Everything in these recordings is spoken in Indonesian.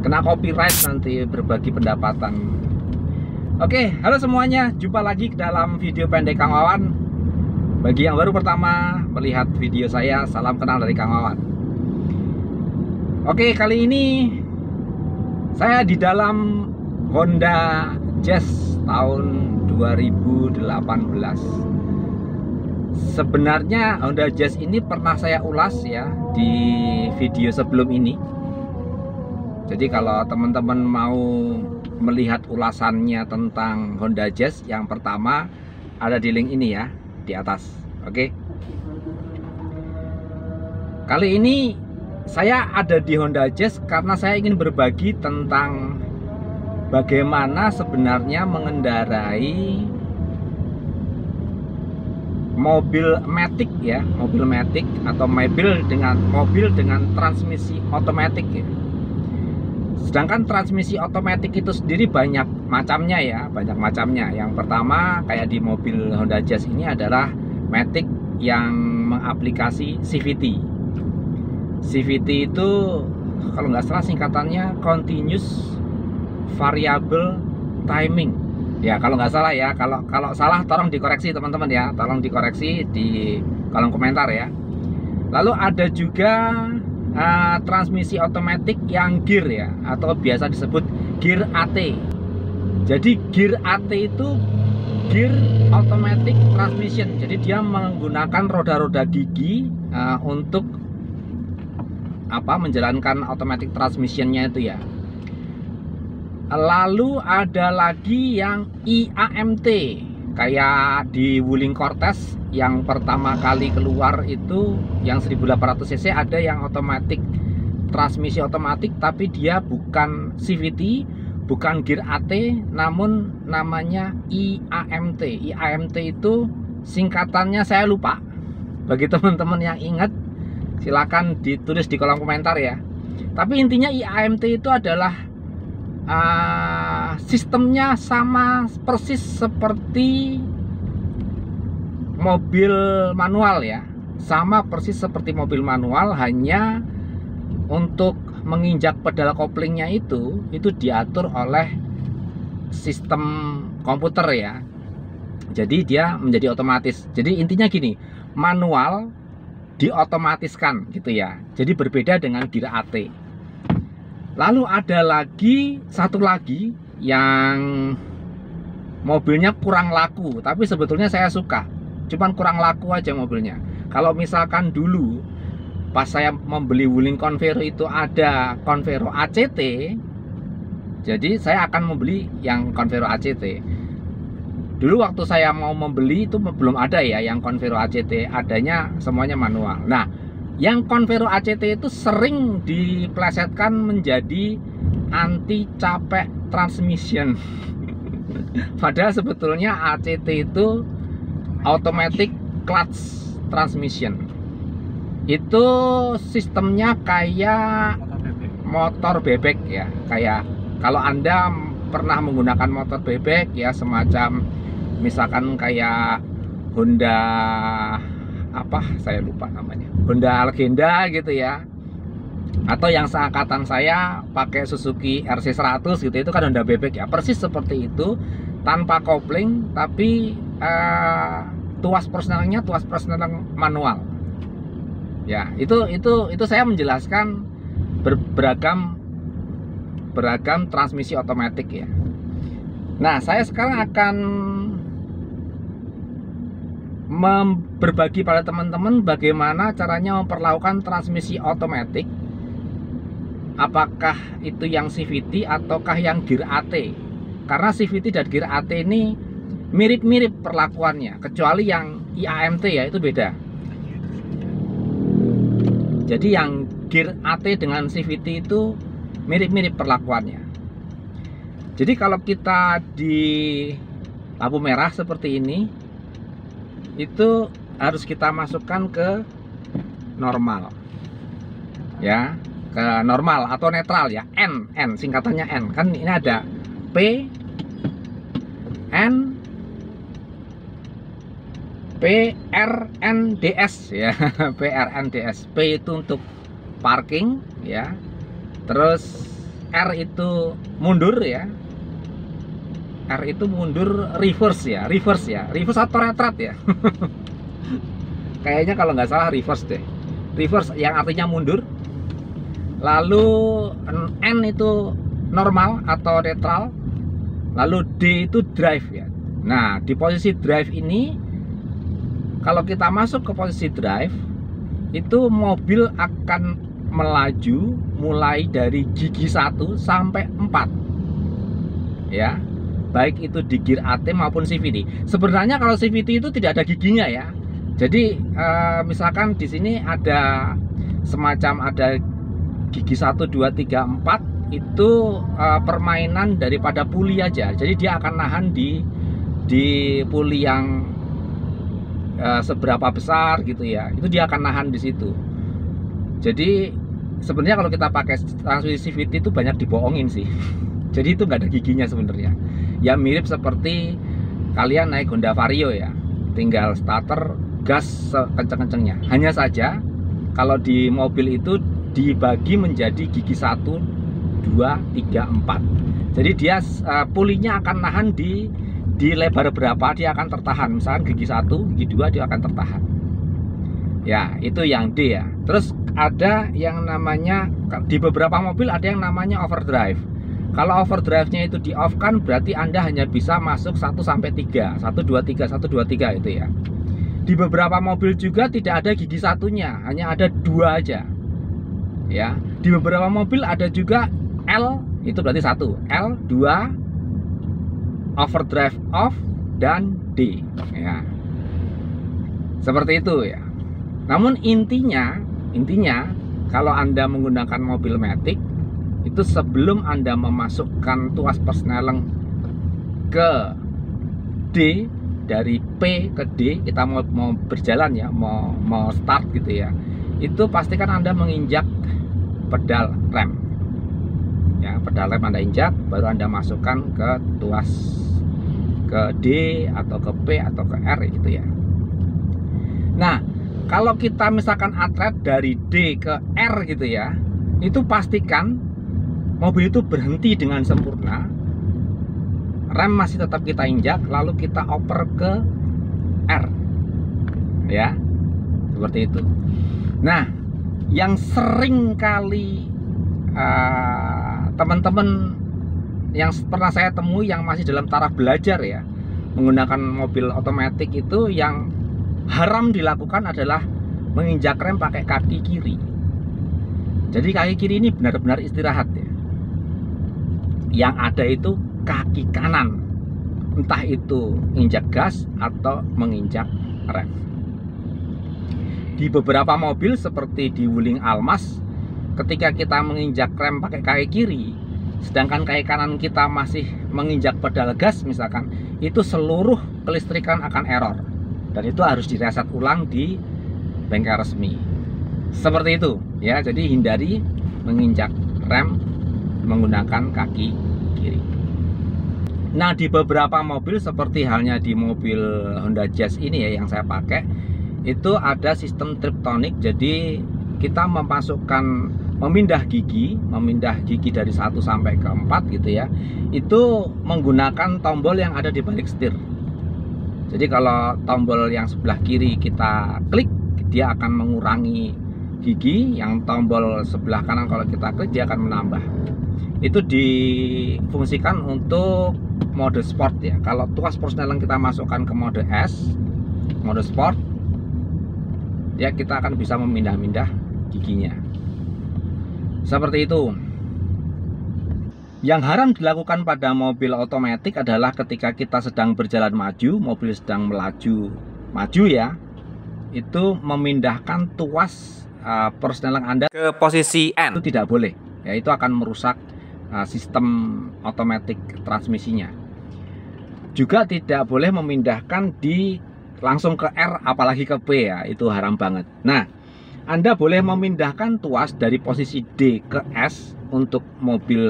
kena copyright nanti berbagi pendapatan. Oke, halo semuanya, jumpa lagi dalam video pendek Kang Wawan. Bagi yang baru pertama melihat video saya, salam kenal dari Kang Wawan. Oke, kali ini saya di dalam Honda Jazz tahun 2018. Sebenarnya Honda Jazz ini pernah saya ulas ya di video sebelum ini. Jadi kalau teman-teman mau melihat ulasannya tentang Honda Jazz, yang pertama ada di link ini ya, di atas. Oke. Kali ini saya ada di Honda Jazz karena saya ingin berbagi tentang bagaimana sebenarnya mengendarai mobil matic ya, mobil matic atau mobil dengan transmisi otomatis ya. Sedangkan transmisi otomatis itu sendiri banyak macamnya ya, banyak macamnya. Yang pertama kayak di mobil Honda Jazz ini adalah matic yang mengaplikasi CVT. CVT itu kalau nggak salah singkatannya Continuous Variable Timing. Ya kalau nggak salah ya, kalau salah tolong dikoreksi teman-teman ya, tolong dikoreksi di kolom komentar ya. Lalu ada juga transmisi otomatis yang gear ya, atau biasa disebut gear AT. Jadi gear AT itu gear automatic transmission. Jadi dia menggunakan roda-roda gigi untuk menjalankan automatic transmissionnya itu ya. Lalu ada lagi yang IAMT, kayak di Wuling Cortez yang pertama kali keluar itu yang 1800 cc, ada yang otomatis, transmisi otomatis, tapi dia bukan CVT, bukan gear AT, namun namanya IAMT. IAMT itu singkatannya saya lupa. Bagi teman-teman yang ingat silakan ditulis di kolom komentar ya. Tapi intinya IAMT itu adalah sistemnya sama persis seperti mobil manual ya, sama persis seperti mobil manual, hanya untuk menginjak pedal koplingnya itu diatur oleh sistem komputer ya. Jadi dia menjadi otomatis. Jadi intinya gini, manual diotomatiskan gitu ya. Jadi berbeda dengan gear AT. Lalu ada lagi satu lagi yang mobilnya kurang laku, tapi sebetulnya saya suka. Cuman kurang laku aja mobilnya. Kalau misalkan dulu pas saya membeli Wuling Convero itu ada Convero ACT, jadi saya akan membeli yang Convero ACT. Dulu waktu saya mau membeli itu belum ada ya yang Convero ACT, adanya semuanya manual. Nah, yang Convero ACT itu sering diplesetkan menjadi anti capek transmission. Padahal sebetulnya ACT itu automatic clutch transmission. Itu sistemnya kayak motor bebek ya. Kayak kalau Anda pernah menggunakan motor bebek ya, semacam misalkan kayak Honda saya lupa namanya, Honda Legenda gitu ya, atau yang seangkatan saya pakai Suzuki RC100 gitu, itu kan Honda bebek ya, persis seperti itu, tanpa kopling, tapi tuas personelnya manual ya. Itu saya menjelaskan beragam transmisi otomatis ya. Nah, saya sekarang akan berbagi pada teman-teman bagaimana caranya memperlakukan transmisi otomatis, apakah itu yang CVT ataukah yang gear AT. Karena CVT dan gear AT ini mirip-mirip perlakuannya, kecuali yang IAMT ya itu beda. Jadi yang gear AT dengan CVT itu mirip-mirip perlakuannya. Jadi kalau kita di lampu merah seperti ini, itu harus kita masukkan ke normal ya, ke normal atau netral ya, N singkatannya N, kan ini ada P N PRNDS ya. PRNDS. P itu untuk parking ya, terus R itu mundur ya, R itu mundur, reverse reverse atau retret ya. Kayaknya kalau nggak salah reverse deh, reverse yang artinya mundur. Lalu N itu normal atau netral, lalu D itu drive ya. Nah, di posisi drive ini, kalau kita masuk ke posisi drive, itu mobil akan melaju mulai dari gigi 1 sampai 4 ya, baik itu di gear AT maupun CVT. Sebenarnya kalau CVT itu tidak ada giginya ya. Jadi misalkan di sini ada semacam ada gigi 1, 2, 3, 4 itu permainan daripada puli aja. Jadi dia akan nahan di puli yang seberapa besar gitu ya. Itu dia akan nahan di situ. Jadi sebenarnya kalau kita pakai transmisi CVT itu banyak dibohongin sih. Jadi itu nggak ada giginya sebenarnya. Ya mirip seperti kalian naik Honda Vario ya. Tinggal starter, gas sekenceng-kencengnya. Hanya saja kalau di mobil itu dibagi menjadi gigi 1, 2, 3, 4. Jadi dia pulinya akan nahan di lebar berapa dia akan tertahan. Misalkan gigi 1, gigi 2 dia akan tertahan. Ya, itu yang D ya. Terus ada yang namanya, di beberapa mobil ada yang namanya overdrive. Kalau overdrive-nya itu di off kan berarti Anda hanya bisa masuk 1 sampai 3. 1, 2, 3, 1, 2, 3 itu ya. Di beberapa mobil juga tidak ada gigi satunya, hanya ada 2 aja. Ya, di beberapa mobil ada juga L, itu berarti 1, L, 2, overdrive off, dan D ya. Seperti itu ya. Namun intinya kalau Anda menggunakan mobil matic itu sebelum Anda memasukkan tuas persneleng ke D, dari P ke D, kita mau berjalan ya, mau start gitu ya, itu pastikan Anda menginjak pedal rem ya, pedal rem Anda injak, baru Anda masukkan ke tuas, ke D atau ke P atau ke R gitu ya. Nah, kalau kita misalkan atret dari D ke R gitu ya, itu pastikan mobil itu berhenti dengan sempurna, rem masih tetap kita injak, lalu kita oper ke R ya, seperti itu. Nah, yang sering kali teman-teman yang pernah saya temui yang masih dalam taraf belajar ya menggunakan mobil otomatis itu, yang haram dilakukan adalah menginjak rem pakai kaki kiri. Jadi kaki kiri ini benar-benar istirahat ya. Yang ada itu kaki kanan, entah itu injak gas atau menginjak rem. Di beberapa mobil seperti di Wuling Almas, ketika kita menginjak rem pakai kaki kiri, sedangkan kaki kanan kita masih menginjak pedal gas misalkan, itu seluruh kelistrikan akan error, dan itu harus direset ulang di bengkel resmi. Seperti itu ya. Jadi hindari menginjak rem menggunakan kaki kiri. Nah, di beberapa mobil seperti halnya di mobil Honda Jazz ini ya yang saya pakai, itu ada sistem triptonic. Jadi kita memindah gigi dari 1 sampai ke 4 gitu ya, itu menggunakan tombol yang ada di balik setir. Jadi kalau tombol yang sebelah kiri kita klik, dia akan mengurangi gigi, yang tombol sebelah kanan kalau kita klik dia akan menambah. Itu difungsikan untuk mode sport ya. Kalau tuas persneleng kita masukkan ke mode S, mode sport, ya kita akan bisa memindah-mindah giginya. Seperti itu. Yang haram dilakukan pada mobil otomatis adalah ketika kita sedang berjalan maju, mobil sedang maju ya, itu memindahkan tuas persneleng Anda ke posisi N. Itu tidak boleh ya, itu akan merusak sistem otomatis transmisinya. Juga tidak boleh memindahkan langsung ke R apalagi ke P ya, itu haram banget. Nah, Anda boleh memindahkan tuas dari posisi D ke S untuk mobil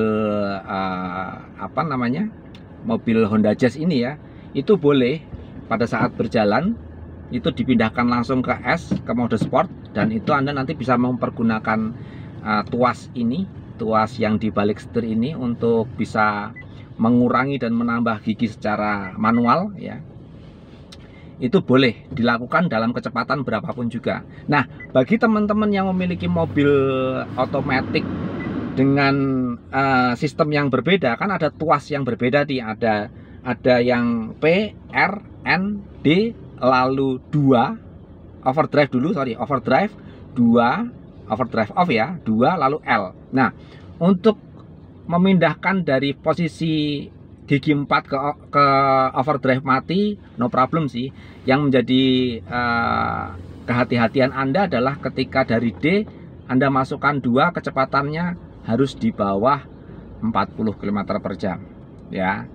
mobil Honda Jazz ini ya. Itu boleh pada saat berjalan itu dipindahkan langsung ke S, ke mode sport, dan itu Anda nanti bisa mempergunakan tuas ini tuas yang di balik setir ini untuk bisa mengurangi dan menambah gigi secara manual ya, itu boleh dilakukan dalam kecepatan berapapun juga. Nah, bagi teman-teman yang memiliki mobil otomatis dengan sistem yang berbeda, kan ada tuas yang berbeda nih, ada yang P, R, N, D, lalu 2 overdrive dulu, overdrive 2, overdrive off ya, 2 lalu L. Nah, untuk memindahkan dari posisi gigi 4 ke overdrive mati, no problem sih. Yang menjadi kehati-hatian Anda adalah ketika dari D Anda masukkan 2, kecepatannya harus di bawah 40 km per jam ya.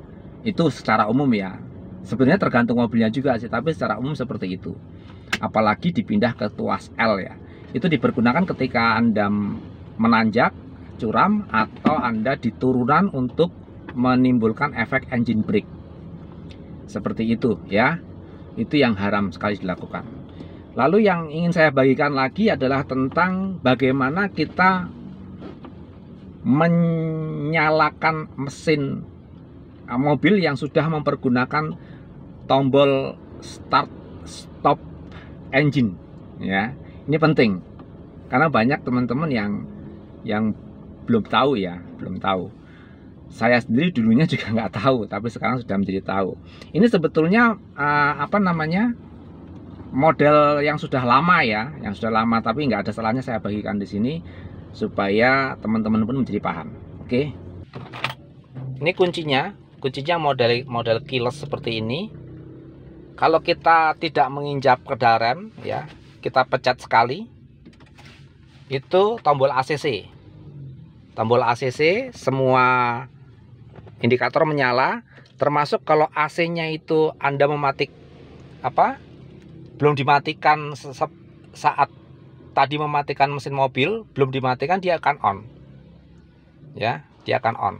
Itu secara umum ya. Sebenarnya tergantung mobilnya juga sih, tapi secara umum seperti itu. Apalagi dipindah ke tuas L ya. Itu dipergunakan ketika Anda menanjak, curam, atau Anda di turunan untuk menimbulkan efek engine brake. Seperti itu ya. Itu yang haram sekali dilakukan. Lalu yang ingin saya bagikan lagi adalah tentang bagaimana kita menyalakan mesin mobil yang sudah mempergunakan tombol start stop engine ya. Ini penting karena banyak teman-teman yang belum tahu ya, belum tahu. Saya sendiri dulunya juga nggak tahu, tapi sekarang sudah menjadi tahu. Ini sebetulnya model yang sudah lama ya, yang sudah lama, tapi nggak ada salahnya saya bagikan di sini supaya teman-teman pun menjadi paham. Oke. Ini kuncinya model keyless seperti ini. Kalau kita tidak menginjak pedal rem ya, kita pencet sekali, itu tombol ACC. Tombol ACC semua indikator menyala, termasuk kalau AC-nya itu Anda belum dimatikan saat tadi mematikan mesin mobil, belum dimatikan, dia akan on. Ya, dia akan on.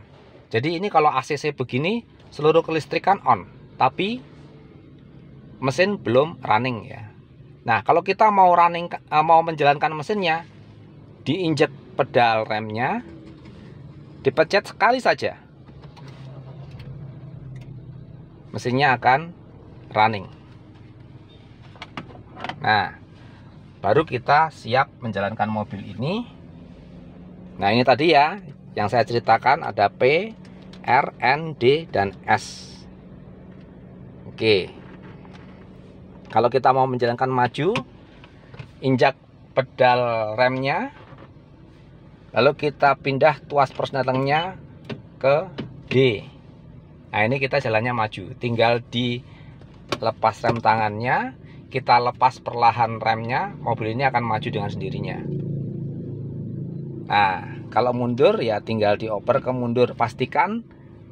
Jadi ini kalau ACC begini, seluruh kelistrikan on, tapi mesin belum running ya. Nah, kalau kita mau menjalankan mesinnya, diinjek pedal remnya, dipencet sekali saja, mesinnya akan running. Nah, baru kita siap menjalankan mobil ini. Nah, ini tadi ya yang saya ceritakan, ada P, R, N, D, dan S. Oke. Kalau kita mau menjalankan maju, injak pedal remnya, lalu kita pindah tuas persnelengnya ke D. Nah, ini kita jalannya maju. Tinggal dilepas rem tangannya, kita lepas perlahan remnya, mobil ini akan maju dengan sendirinya. Nah, kalau mundur ya tinggal dioper ke mundur. Pastikan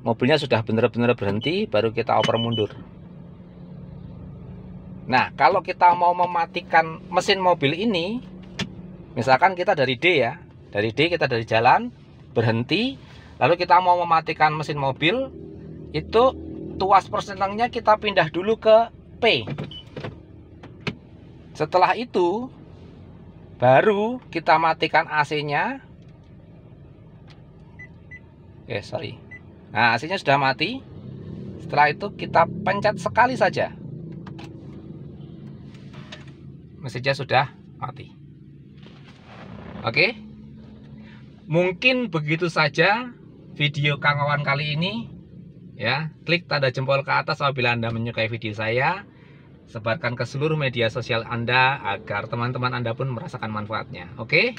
mobilnya sudah benar-benar berhenti, baru kita oper mundur. Nah, kalau kita mau mematikan mesin mobil ini, misalkan kita dari D ya, dari D kita dari jalan, berhenti, lalu kita mau mematikan mesin mobil, itu tuas persnelengnya kita pindah dulu ke P. Setelah itu, baru kita matikan AC-nya. Nah, AC-nya sudah mati. Setelah itu kita pencet sekali saja, mesinnya sudah mati. Oke, mungkin begitu saja video Kang Wawan kali ini ya. Klik tanda jempol ke atas apabila Anda menyukai video saya. Sebarkan ke seluruh media sosial Anda agar teman-teman Anda pun merasakan manfaatnya. Oke.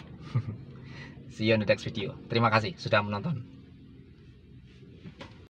See you on the next video. Terima kasih sudah menonton.